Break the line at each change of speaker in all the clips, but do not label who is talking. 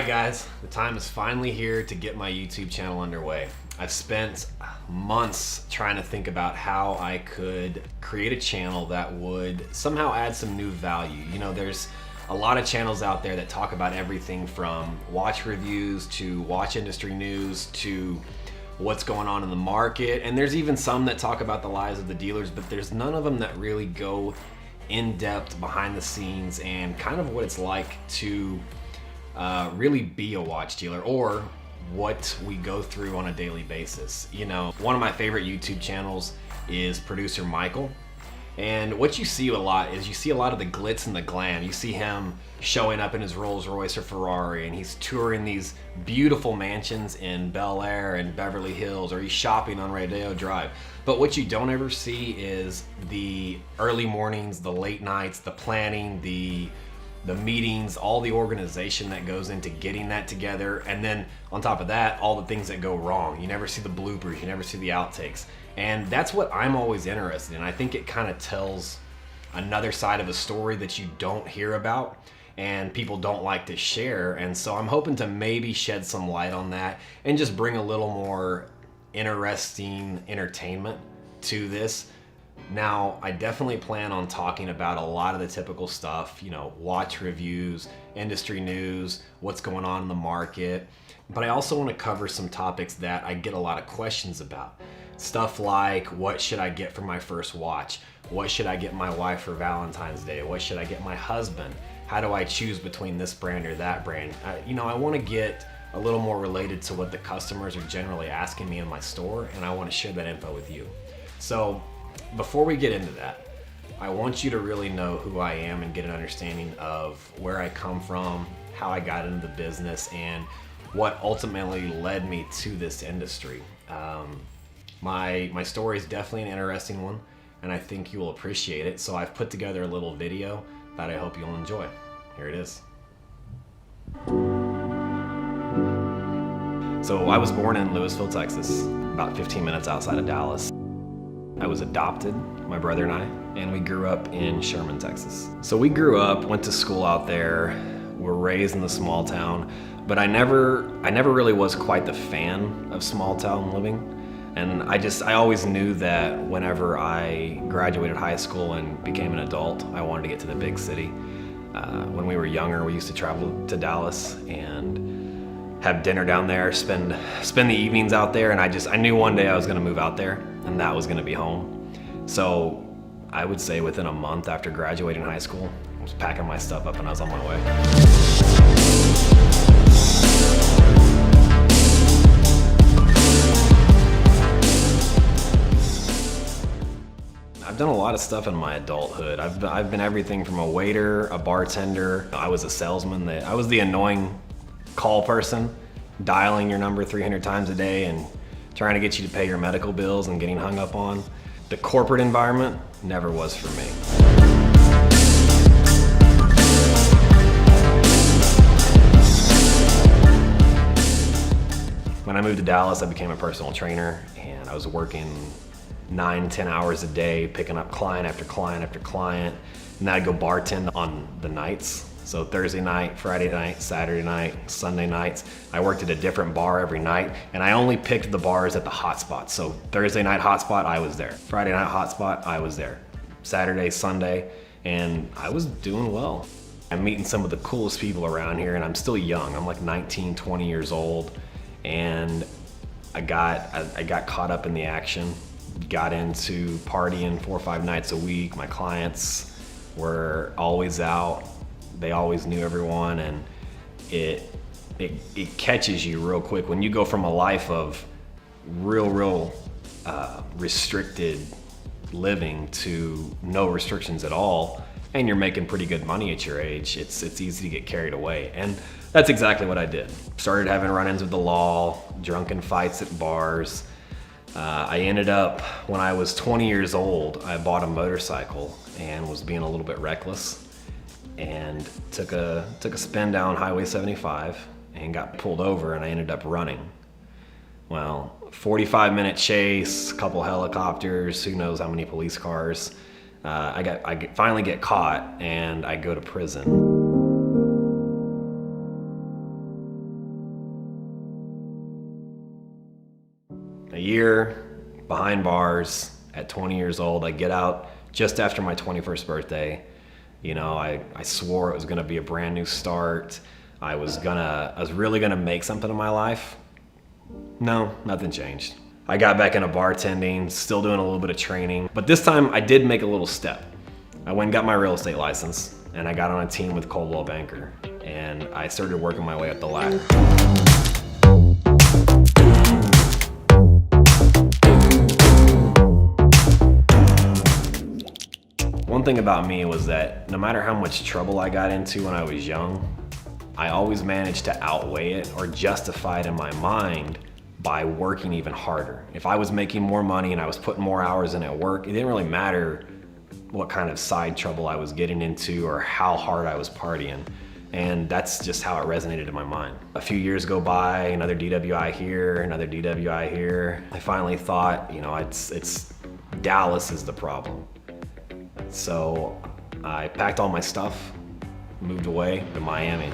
Alright guys, the time is finally here to get my YouTube channel underway. I've spent months trying to think about how I could create a channel that would somehow add some new value. You know, there's a lot of channels out there that talk about everything from watch reviews to watch industry news to what's going on in the market, and there's even some that talk about the lives of the dealers, but there's none of them that really go in depth behind the scenes and kind of what it's like to really be a watch dealer, or what we go through on a daily basis. You know, one of my favorite YouTube channels is Producer Michael, and what you see a lot is you see a lot of the glitz and the glam. You see him showing up in his Rolls Royce or Ferrari, and he's touring these beautiful mansions in Bel Air and Beverly Hills, or he's shopping on Rodeo Drive. But what you don't ever see is the early mornings, the late nights, the planning, the meetings, all the organization that goes into getting that together, and then on top of that, all the things that go wrong. You never see the bloopers, you never see the outtakes, and that's what I'm always interested in. I think it kind of tells another side of a story that you don't hear about and people don't like to share, and so I'm hoping to maybe shed some light on that and just bring a little more interesting entertainment to this. Now, I definitely plan on talking about a lot of the typical stuff, you know, watch reviews, industry news, what's going on in the market, but I also want to cover some topics that I get a lot of questions about. Stuff like, what should I get for my first watch? What should I get my wife for Valentine's Day? What should I get my husband? How do I choose between this brand or that brand? You know, I want to get a little more related to what the customers are generally asking me in my store, and I want to share that info with you. So, before we get into that, I want you to really know who I am and get an understanding of where I come from, how I got into the business, and what ultimately led me to this industry. My story is definitely an interesting one, and I think you will appreciate it. So I've put together a little video that I hope you'll enjoy. Here it is. So I was born in Lewisville, Texas, about 15 minutes outside of Dallas. I was adopted, my brother and we grew up in Sherman, Texas. So we grew up, went to school out there, were raised in the small town, but I never really was quite the fan of small town living. And I always knew that whenever I graduated high school and became an adult, I wanted to get to the big city. When we were younger, we used to travel to Dallas and have dinner down there, spend the evenings out there, and I knew one day I was gonna move out there, and that was gonna be home. So I would say within a month after graduating high school, I was packing my stuff up and I was on my way. I've done a lot of stuff in my adulthood. I've been everything from a waiter, a bartender. I was a salesman. I was the annoying call person, dialing your number 300 times a day and trying to get you to pay your medical bills and getting hung up on. The corporate environment never was for me. When I moved to Dallas, I became a personal trainer, and I was working 9-10 hours a day, picking up client after client after client, and then I'd go bartend on the nights. So Thursday night, Friday night, Saturday night, Sunday nights, I worked at a different bar every night, and I only picked the bars at the hot spots. So Thursday night hot spot, I was there. Friday night hot spot, I was there. Saturday, Sunday, and I was doing well. I'm meeting some of the coolest people around here, and I'm still young. I'm like 19, 20 years old, and I got caught up in the action, got into partying 4 or 5 nights a week. My clients were always out. They always knew everyone, and it catches you real quick when you go from a life of real restricted living to no restrictions at all, and you're making pretty good money at your age. It's easy to get carried away, and that's exactly what I did. Started having run-ins with the law, drunken fights at bars. I ended up, when I was 20 years old, I bought a motorcycle and was being a little bit reckless, and took a spin down Highway 75 and got pulled over, and I ended up running. Well, 45-minute chase, a couple helicopters, who knows how many police cars. I finally get caught, and I go to prison. year behind bars at 20 years old. I get out just after my 21st birthday. You know, I swore it was gonna be a brand new start. I was really gonna make something of my life. No, nothing changed. I got back into bartending, still doing a little bit of training, but this time I did make a little step. I went and got my real estate license, and I got on a team with Coldwell Banker, and I started working my way up the ladder. One thing about me was that no matter how much trouble I got into when I was young, I always managed to outweigh it or justify it in my mind by working even harder. If I was making more money and I was putting more hours in at work, it didn't really matter what kind of side trouble I was getting into or how hard I was partying. And that's just how it resonated in my mind. A few years go by, another DWI here, another DWI here. I finally thought, you know, it's Dallas is the problem. So I packed all my stuff, moved away to Miami.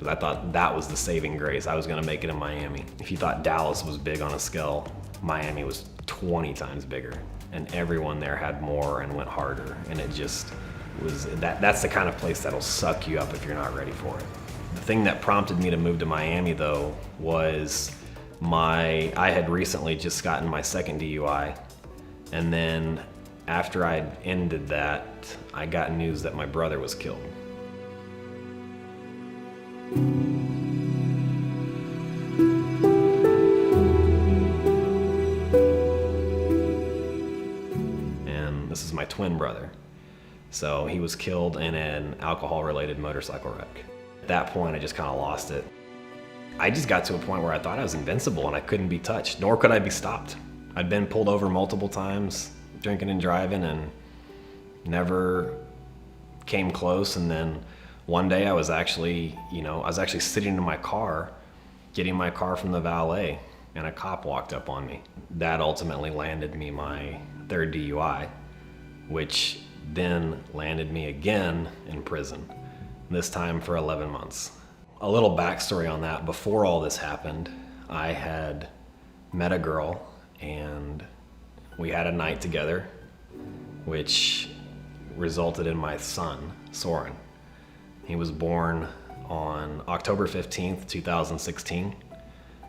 I thought that was the saving grace. I was gonna make it in Miami. If you thought Dallas was big on a scale, Miami was 20 times bigger, and everyone there had more and went harder, and it just was, that's the kind of place that'll suck you up if you're not ready for it. The thing that prompted me to move to Miami though was I had recently just gotten my second DUI, and then after I'd ended that, I got news that my brother was killed. And this is my twin brother. So he was killed in an alcohol-related motorcycle wreck. At that point, I just kind of lost it. I just got to a point where I thought I was invincible and I couldn't be touched, nor could I be stopped. I'd been pulled over multiple times, drinking and driving, and never came close. And then one day I was actually sitting in my car, getting my car from the valet, and a cop walked up on me. That ultimately landed me my third DUI, which then landed me again in prison, this time for 11 months. A little backstory on that: before all this happened, I had met a girl and we had a night together, which resulted in my son, Soren. He was born on October 15th, 2016,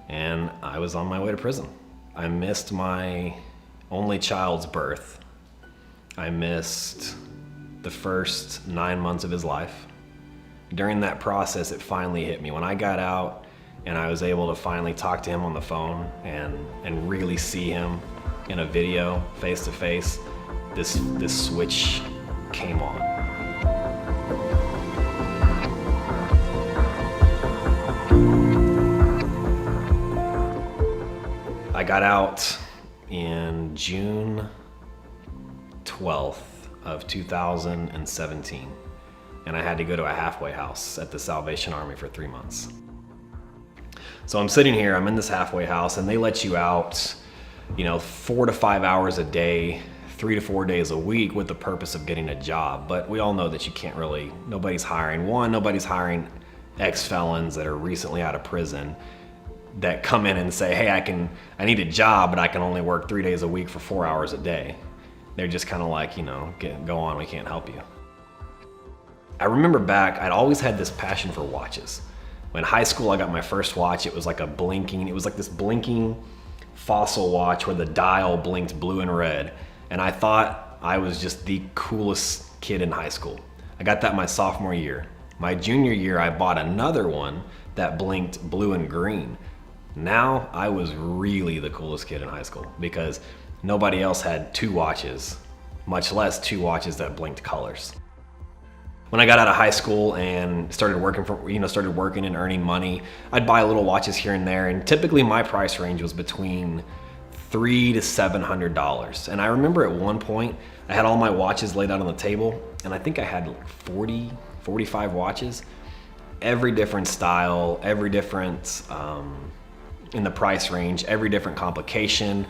and I was on my way to prison. I missed my only child's birth. I missed the first 9 months of his life. During that process, it finally hit me. When I got out and I was able to finally talk to him on the phone and really see him in a video, face to face, this switch came on. I got out in June 12th of 2017, and I had to go to a halfway house at the Salvation Army for 3 months. So I'm sitting here, I'm in this halfway house, and they let you out, 4 to 5 hours a day, 3 to 4 days a week with the purpose of getting a job. But we all know that you can't really, nobody's hiring ex-felons that are recently out of prison that come in and say, hey, I need a job, but I can only work 3 days a week for 4 hours a day. They're just kind of like, go on, we can't help you. I remember back, I'd always had this passion for watches. When high school, I got my first watch. It was like this blinking fossil watch where the dial blinked blue and red. And I thought I was just the coolest kid in high school. I got that my sophomore year. My junior year, I bought another one that blinked blue and green. Now I was really the coolest kid in high school because nobody else had 2 watches, much less 2 watches that blinked colors. When I got out of high school and started working and earning money, I'd buy little watches here and there, and typically my price range was between $300 to $700. And I remember at one point, I had all my watches laid out on the table, and I think I had like 45 watches. every different style, every different in the price range, every different complication,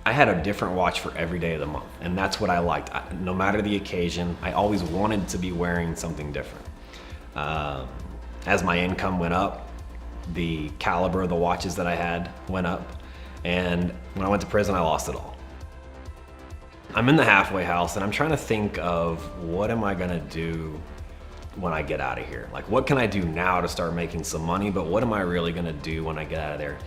I had a different watch for every day of the month, and that's what I liked. No matter the occasion, I always wanted to be wearing something different. As my income went up, the caliber of the watches that I had went up, and when I went to prison, I lost it all. I'm in the halfway house, and I'm trying to think of what am I gonna do when I get out of here? Like, what can I do now to start making some money, but what am I really gonna do when I get out of there?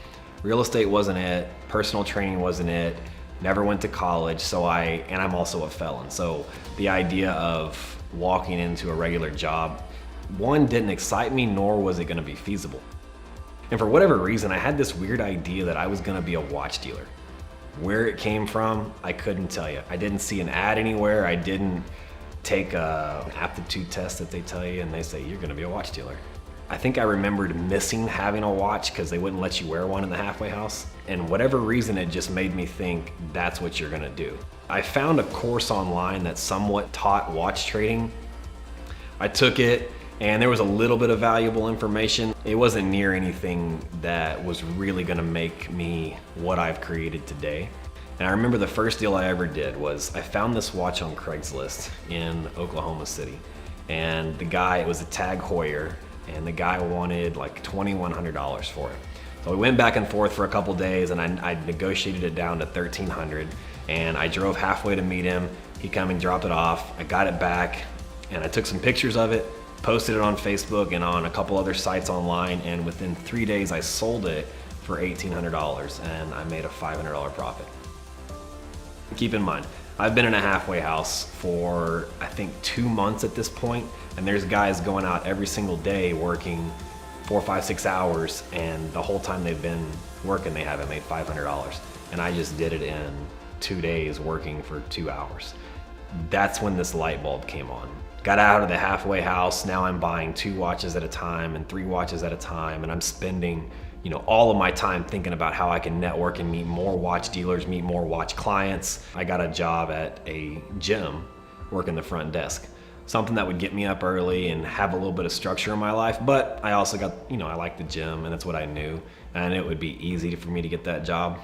Real estate wasn't it, personal training wasn't it, never went to college, and I'm also a felon. So the idea of walking into a regular job, one, didn't excite me, nor was it gonna be feasible. And for whatever reason, I had this weird idea that I was gonna be a watch dealer. Where it came from, I couldn't tell you. I didn't see an ad anywhere. I didn't take an aptitude test that they tell you and they say, you're gonna be a watch dealer. I think I remembered missing having a watch because they wouldn't let you wear one in the halfway house. And whatever reason, it just made me think that's what you're gonna do. I found a course online that somewhat taught watch trading. I took it and there was a little bit of valuable information. It wasn't near anything that was really gonna make me what I've created today. And I remember the first deal I ever did was I found this watch on Craigslist in Oklahoma City. And the guy, it was a Tag Heuer, and the guy wanted like $2,100 for it. So we went back and forth for a couple days, and I negotiated it down to $1,300. And I drove halfway to meet him. He come and dropped it off. I got it back, and I took some pictures of it, posted it on Facebook and on a couple other sites online, and within 3 days I sold it for $1,800, and I made a $500 profit. Keep in mind, I've been in a halfway house for I think 2 months at this point, and there's guys going out every single day working 4, 5, 6 hours, and the whole time they've been working they haven't made $500, and I just did it in 2 days working for 2 hours. That's when this light bulb came on. Got out of the halfway house, now I'm buying 2 watches at a time and 3 watches at a time, and I'm spending all of my time thinking about how I can network and meet more watch dealers, meet more watch clients. I got a job at a gym working the front desk. Something that would get me up early and have a little bit of structure in my life, but I also got, I like the gym and that's what I knew, and it would be easy for me to get that job.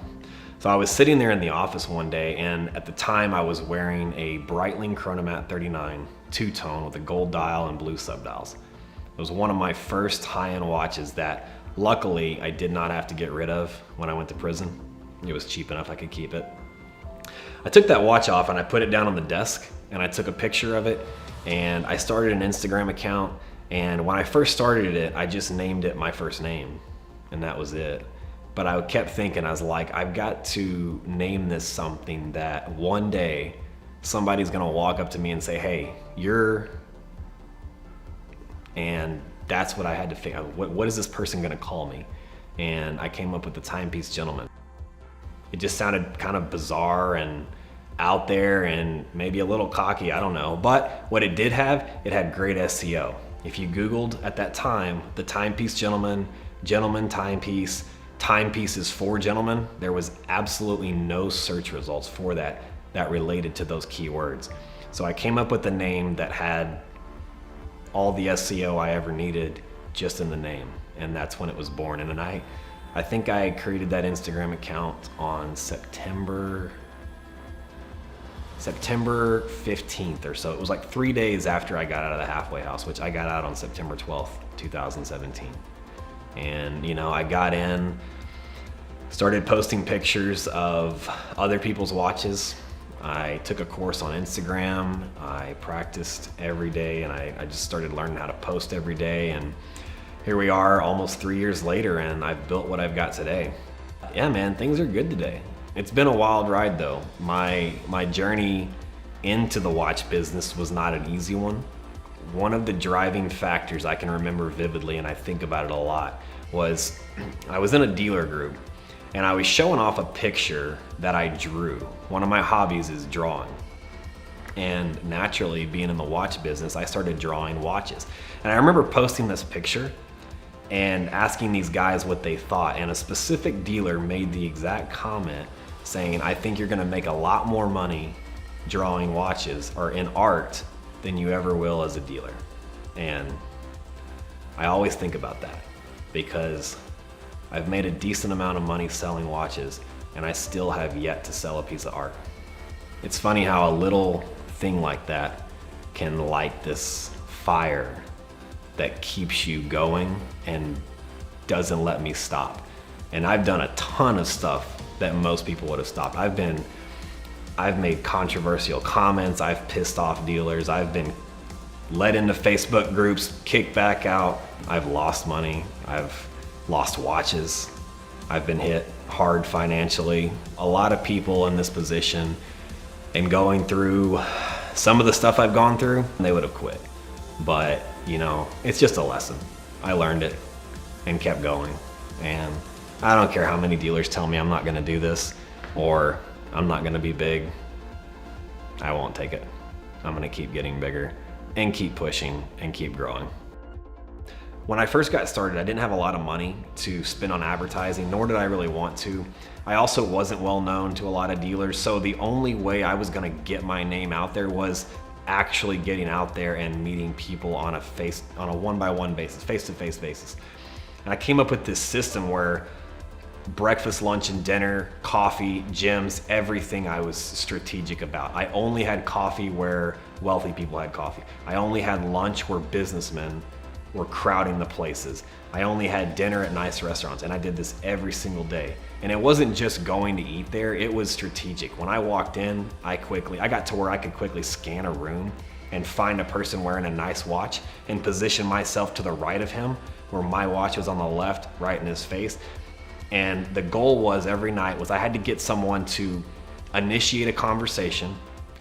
So I was sitting there in the office one day, and at the time I was wearing a Breitling Chronomat 39 two-tone with a gold dial and blue subdials. It was one of my first high-end watches that luckily I did not have to get rid of when I went to prison. It was cheap enough I could keep it. I took that watch off and I put it down on the desk, and I took a picture of it, and I started an Instagram account, and when I first started it, I just named it my first name, and that was it. But I kept thinking, I was like, I've got to name this something that one day somebody's gonna walk up to me and say, hey, and that's what I had to figure out. What is this person gonna call me? And I came up with the Timepiece Gentleman. It just sounded kind of bizarre and out there and maybe a little cocky, I don't know. But what it did have, it had great SEO. If you Googled at that time, the Timepiece Gentleman, Gentleman Timepiece, Timepieces for Gentlemen, there was absolutely no search results for that related to those keywords. So I came up with a name that had all the SEO I ever needed just in the name, and that's when it was born. And then I think I created that Instagram account on September 15th or so. It was like 3 days after I got out of the halfway house, which I got out on September 12th, 2017. And I got in, started posting pictures of other people's watches. I took a course on Instagram. I practiced every day, and I just started learning how to post every day. And here we are almost 3 years later, and I've built what I've got today. Yeah, man, things are good today. It's been a wild ride though. My journey into the watch business was not an easy one. One of the driving factors I can remember vividly, and I think about it a lot, was I was in a dealer group and I was showing off a picture that I drew. One of my hobbies is drawing. And naturally, being in the watch business, I started drawing watches. And I remember posting this picture and asking these guys what they thought, and a specific dealer made the exact comment saying, I think you're gonna make a lot more money drawing watches or in art than you ever will as a dealer. And I always think about that because I've made a decent amount of money selling watches and I still have yet to sell a piece of art. It's funny how a little thing like that can light this fire that keeps you going and doesn't let me stop. And I've done a ton of stuff that most people would have stopped. I've made controversial comments, I've pissed off dealers, I've been led into Facebook groups, kicked back out, I've lost money, I've lost watches, I've been hit hard financially. A lot of people in this position and going through some of the stuff I've gone through, they would have quit. But, you know, it's just a lesson. I learned it and kept going. And I don't care how many dealers tell me I'm not gonna do this or I'm not gonna be big. I won't take it. I'm gonna keep getting bigger and keep pushing and keep growing. When I first got started, I didn't have a lot of money to spend on advertising, nor did I really want to. I also wasn't well known to a lot of dealers, so the only way I was gonna get my name out there was actually getting out there and meeting people on a one-by-one basis, face-to-face basis. And I came up with this system where breakfast, lunch, and dinner, coffee, gyms, everything I was strategic about. I only had coffee where wealthy people had coffee. I only had lunch where businessmen were crowding the places. I only had dinner at nice restaurants, and I did this every single day. And it wasn't just going to eat there, it was strategic. When I walked in, I got to where I could quickly scan a room and find a person wearing a nice watch and position myself to the right of him where my watch was on the left, right in his face. And the goal was every night was I had to get someone to initiate a conversation,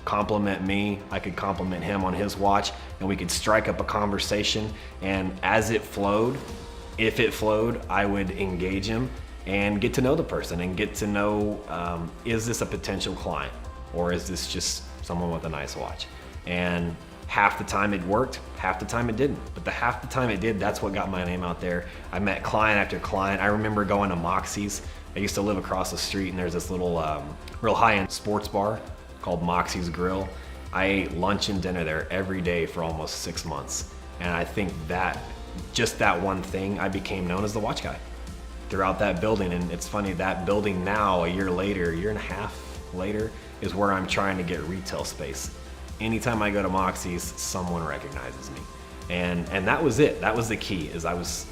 compliment me, I could compliment him on his watch, and we could strike up a conversation. And as it flowed, if it flowed, I would engage him and get to know the person and get to know, is this a potential client or is this just someone with a nice watch? And half the time it worked, half the time it didn't. But the half the time it did, that's what got my name out there. I met client after client. I remember going to Moxie's. I used to live across the street and there's this little real high-end sports bar called Moxie's Grill. I ate lunch and dinner there every day for almost 6 months. And I think that, just that one thing, I became known as the watch guy throughout that building. And it's funny, that building now, a year and a half later, is where I'm trying to get retail space. Anytime I go to Moxie's, someone recognizes me. And that was it. That was the key, is I was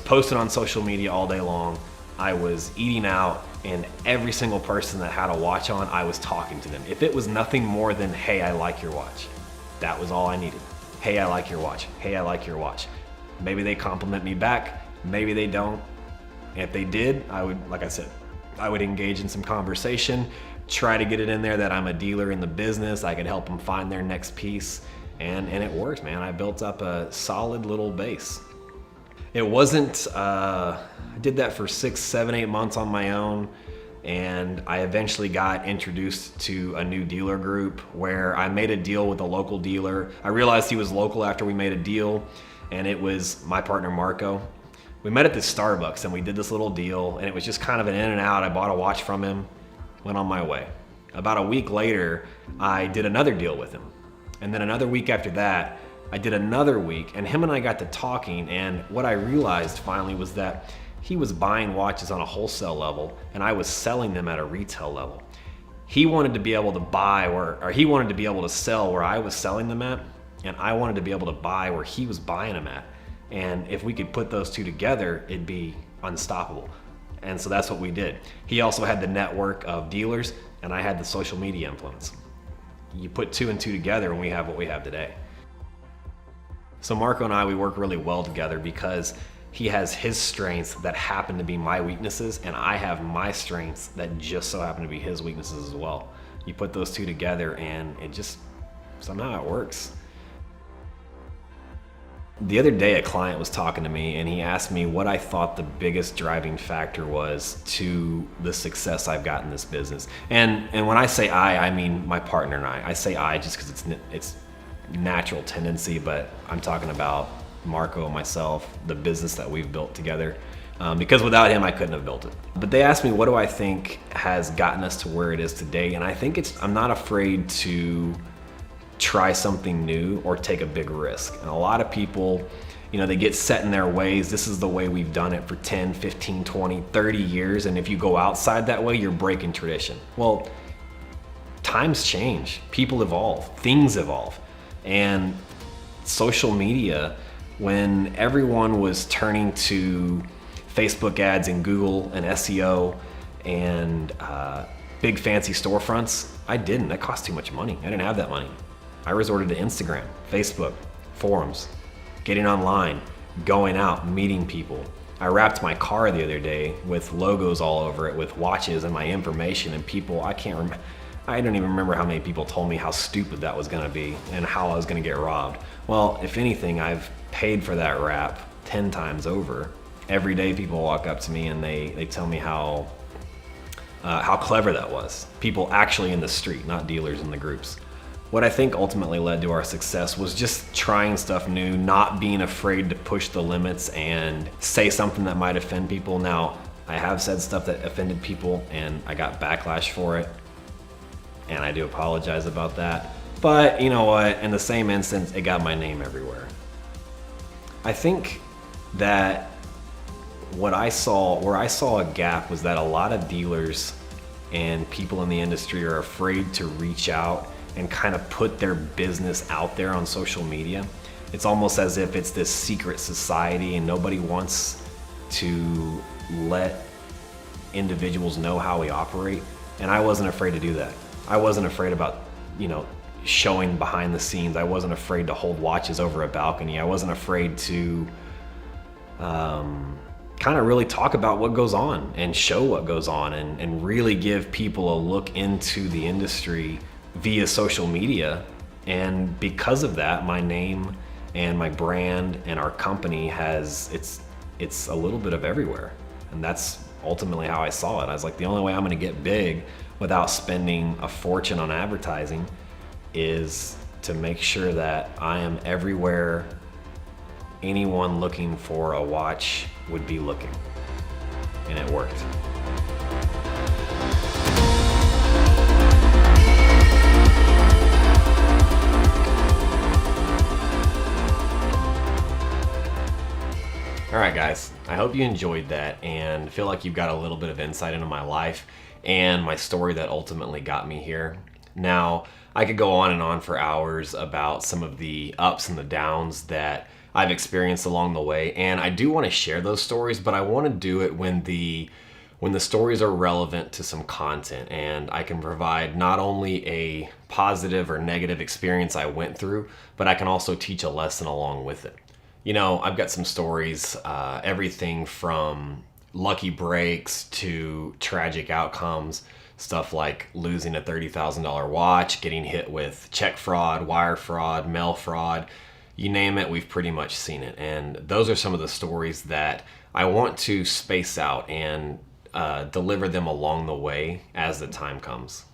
posting on social media all day long. I was eating out, and every single person that had a watch on, I was talking to them. If it was nothing more than, hey, I like your watch, that was all I needed. Hey, I like your watch. Hey, I like your watch. Maybe they compliment me back, maybe they don't. And if they did, I would, like I said, I would engage in some conversation, try to get it in there that I'm a dealer in the business, I could help them find their next piece, and it worked, man. I built up a solid little base. It wasn't, I did that for 6, 7, 8 months on my own, and I eventually got introduced to a new dealer group where I made a deal with a local dealer. I realized he was local after we made a deal, and it was my partner Marco. We met at this Starbucks and we did this little deal, and it was just kind of an in and out. I bought a watch from him, went on my way. About a week later, I did another deal with him. And then another week after that, I did another week, and him and I got to talking, and what I realized finally was that he was buying watches on a wholesale level and I was selling them at a retail level. He wanted to be able to buy or he wanted to be able to sell where I was selling them at, and I wanted to be able to buy where he was buying them at. And if we could put those two together, it'd be unstoppable. And so that's what we did. He also had the network of dealers, and I had the social media influence. You put 2 and 2 together and we have what we have today. So Marco and I, we work really well together because he has his strengths that happen to be my weaknesses, and I have my strengths that just so happen to be his weaknesses as well. You put those two together and it just, somehow it works. The other day, a client was talking to me and he asked me what I thought the biggest driving factor was to the success I've got in this business. And when I say I mean my partner and I. I say I just because it's natural tendency, but I'm talking about Marco, myself, the business that we've built together. Because without him, I couldn't have built it. But they asked me, what do I think has gotten us to where it is today? And I think I'm not afraid to try something new or take a big risk. And a lot of people, they get set in their ways. This is the way we've done it for 10, 15, 20, 30 years. And if you go outside that way, you're breaking tradition. Well, times change, people evolve, things evolve. And social media, when everyone was turning to Facebook ads and Google and SEO and big fancy storefronts, I didn't. That cost too much money. I didn't have that money. I resorted to Instagram, Facebook, forums, getting online, going out, meeting people. I wrapped my car the other day with logos all over it, with watches and my information, and people, I don't even remember how many people told me how stupid that was gonna be and how I was gonna get robbed. Well, if anything, I've paid for that rap 10 times over. Every day people walk up to me and they tell me how clever that was. People actually in the street, not dealers in the groups. What I think ultimately led to our success was just trying stuff new, not being afraid to push the limits and say something that might offend people. Now, I have said stuff that offended people and I got backlash for it, and I do apologize about that. But you know what, in the same instance, it got my name everywhere. I think that where I saw a gap was that a lot of dealers and people in the industry are afraid to reach out and kind of put their business out there on social media. It's almost as if it's this secret society and nobody wants to let individuals know how we operate. And I wasn't afraid to do that. I wasn't afraid about, showing behind the scenes. I wasn't afraid to hold watches over a balcony. I wasn't afraid to kind of really talk about what goes on and show what goes on and really give people a look into the industry via social media. And because of that, my name and my brand and our company it's a little bit of everywhere. And that's ultimately how I saw it. I was like, the only way I'm gonna get big without spending a fortune on advertising is to make sure that I am everywhere anyone looking for a watch would be looking. And it worked. All right, guys, I hope you enjoyed that and feel like you've got a little bit of insight into my life and my story that ultimately got me here. Now, I could go on and on for hours about some of the ups and the downs that I've experienced along the way, and I do want to share those stories, but I want to do it when the stories are relevant to some content and I can provide not only a positive or negative experience I went through, but I can also teach a lesson along with it. I've got some stories, everything from lucky breaks to tragic outcomes, stuff like losing a $30,000 watch, getting hit with check fraud, wire fraud, mail fraud, you name it, we've pretty much seen it. And those are some of the stories that I want to space out and deliver them along the way as the time comes.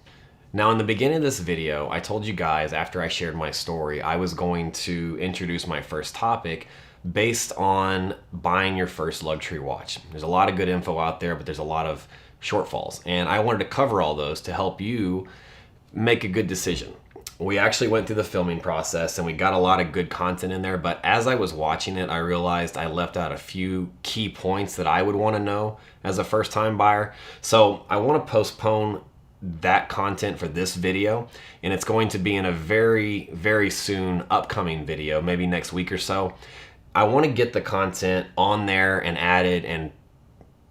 Now, in the beginning of this video, I told you guys after I shared my story, I was going to introduce my first topic based on buying your first luxury watch. There's a lot of good info out there, but there's a lot of shortfalls. And I wanted to cover all those to help you make a good decision. We actually went through the filming process and we got a lot of good content in there, but as I was watching it, I realized I left out a few key points that I would want to know as a first-time buyer. So I want to postpone that content for this video, and it's going to be in a very, very soon upcoming video, maybe next week or so. I want to get the content on there and added and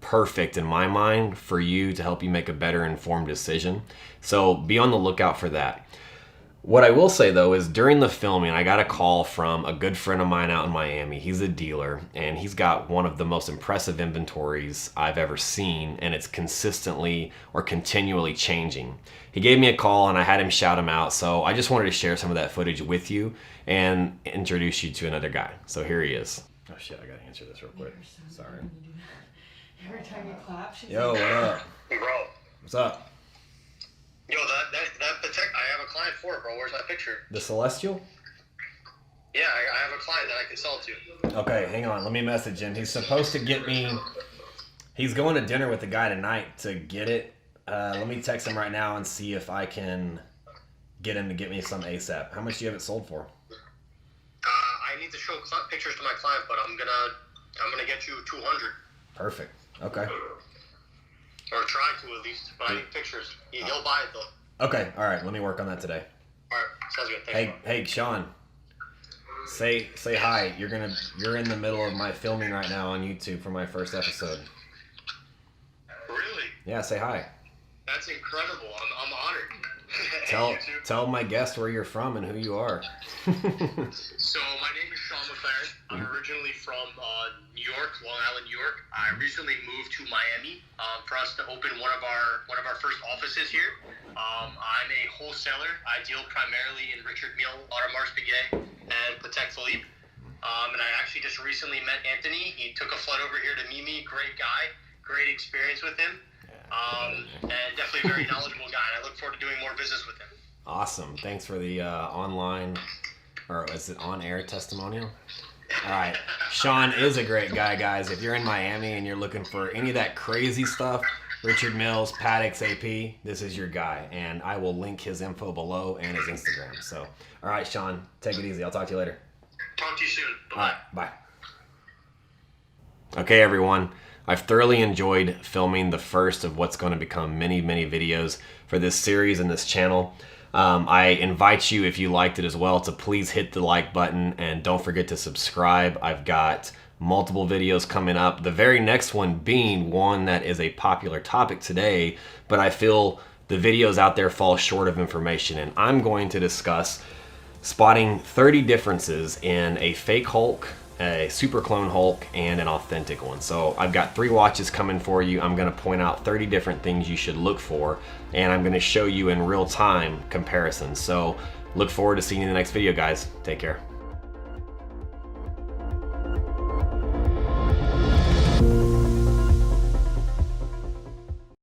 perfect in my mind for you to help you make a better informed decision. So be on the lookout for that. What I will say though is during the filming, I got a call from a good friend of mine out in Miami. He's a dealer and he's got one of the most impressive inventories I've ever seen, and it's consistently or continually changing. He gave me a call and I had him shout him out. So I just wanted to share some of that footage with you and introduce you to another guy. So here he is. Oh shit, I gotta answer this real quick. Sorry.
Every time you clap, she's
Yo,
like,
what up?
Hey, bro.
What's up?
Yo, that protect. I have a client for it, bro. Where's that picture?
The Celestial?
Yeah, I have a client that I can sell it to.
Okay, hang on. Let me message him. He's supposed to get me. He's going to dinner with the guy tonight to get it. Let me text him right now and see if I can get him to get me some ASAP. How much do you have it sold for?
I need need to show pictures to my client, but I'm gonna get you 200.
Perfect. Okay.
Or try to at least, but I need pictures. He'll buy it though.
Okay. All right. Let me work on that today.
All right, sounds good. Thanks,
Hey, Sean. Say hi. You're in the middle of my filming right now on YouTube for my first episode.
Really?
Yeah, say hi.
That's incredible. I'm honored.
Tell my guest where you're from and who you are.
So my name is Sean McLaren. I'm originally from New York, Long Island, New York. I recently moved to Miami for us to open one of our first offices here. I'm a wholesaler. I deal primarily in Richard Mille, Audemars Piguet, and Patek Philippe. And I actually just recently met Anthony. He took a flight over here to meet me. Great guy. Great experience with him. And definitely a very knowledgeable guy. And I look forward to doing more business with him.
Awesome. Thanks for the online, or is it on-air testimonial? All right. Sean is a great guy, guys. If you're in Miami and you're looking for any of that crazy stuff, Richard Mills, Patek's AP, this is your guy. And I will link his info below and his Instagram. So, all right, Sean, take it easy. I'll talk to you later.
Talk to you soon. Bye-bye.
All right, bye. Okay, everyone. I've thoroughly enjoyed filming the first of what's going to become many, many videos for this series and this channel. I invite you, if you liked it as well, to please hit the like button and don't forget to subscribe. I've got multiple videos coming up. The very next one being one that is a popular topic today, but I feel the videos out there fall short of information, and I'm going to discuss spotting 30 differences in a fake Hulk, a super clone Hulk, and an authentic one. So I've got 3 watches coming for you. I'm going to point out 30 different things you should look for, and I'm going to show you in real time comparisons. So look forward to seeing you in the next video, guys. Take care.